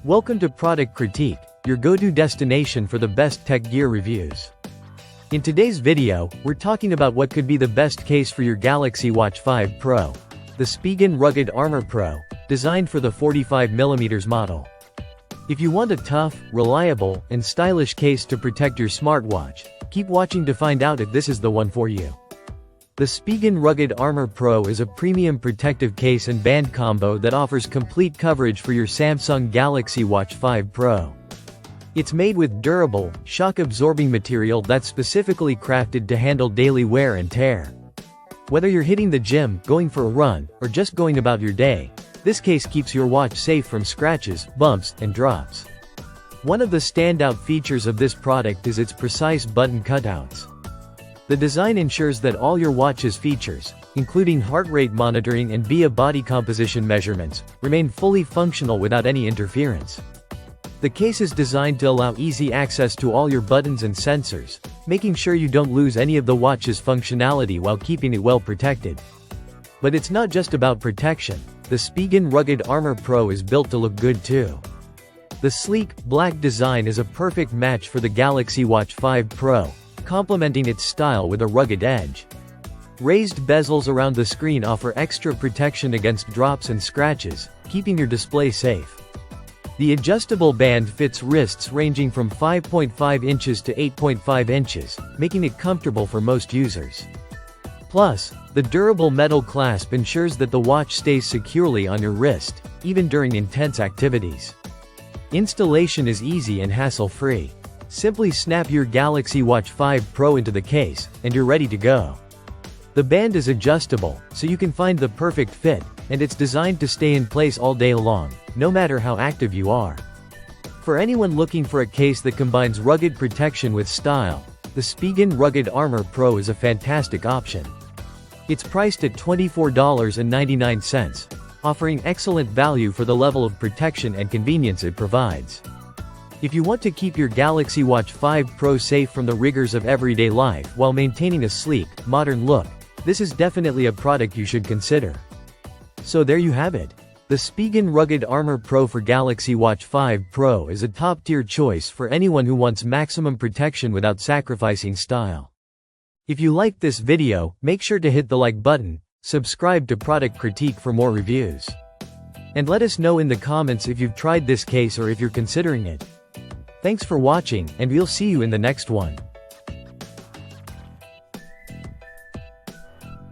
Welcome to Product Critique, your go-to destination for the best tech gear reviews. In today's video, we're talking about what could be the best case for your Galaxy Watch 5 Pro. The Spigen Rugged Armor Pro, designed for the 45mm model. If you want a tough, reliable, and stylish case to protect your smartwatch, keep watching to find out if this is the one for you. The Spigen Rugged Armor Pro is a premium protective case and band combo that offers complete coverage for your Samsung Galaxy Watch 5 Pro. It's made with durable, shock-absorbing material that's specifically crafted to handle daily wear and tear. Whether you're hitting the gym, going for a run, or just going about your day, this case keeps your watch safe from scratches, bumps, and drops. One of the standout features of this product is its precise button cutouts. The design ensures that all your watch's features, including heart rate monitoring and via body composition measurements, remain fully functional without any interference. The case is designed to allow easy access to all your buttons and sensors, making sure you don't lose any of the watch's functionality while keeping it well protected. But it's not just about protection. The Spigen Rugged Armor Pro is built to look good too. The sleek, black design is a perfect match for the Galaxy Watch 5 Pro, complementing its style with a rugged edge. Raised bezels around the screen offer extra protection against drops and scratches, keeping your display safe. The adjustable band fits wrists ranging from 5.5 inches to 8.5 inches, making it comfortable for most users. Plus, the durable metal clasp ensures that the watch stays securely on your wrist, even during intense activities. Installation is easy and hassle-free. Simply snap your Galaxy Watch 5 Pro into the case, and you're ready to go. The band is adjustable, so you can find the perfect fit, and it's designed to stay in place all day long, no matter how active you are. For anyone looking for a case that combines rugged protection with style, the Spigen Rugged Armor Pro is a fantastic option. It's priced at $24.99, offering excellent value for the level of protection and convenience it provides. If you want to keep your Galaxy Watch 5 Pro safe from the rigors of everyday life while maintaining a sleek, modern look, this is definitely a product you should consider. So there you have it. The Spigen Rugged Armor Pro for Galaxy Watch 5 Pro is a top-tier choice for anyone who wants maximum protection without sacrificing style. If you liked this video, make sure to hit the like button, subscribe to Product Critique for more reviews. And let us know in the comments if you've tried this case or if you're considering it. Thanks for watching, and we'll see you in the next one.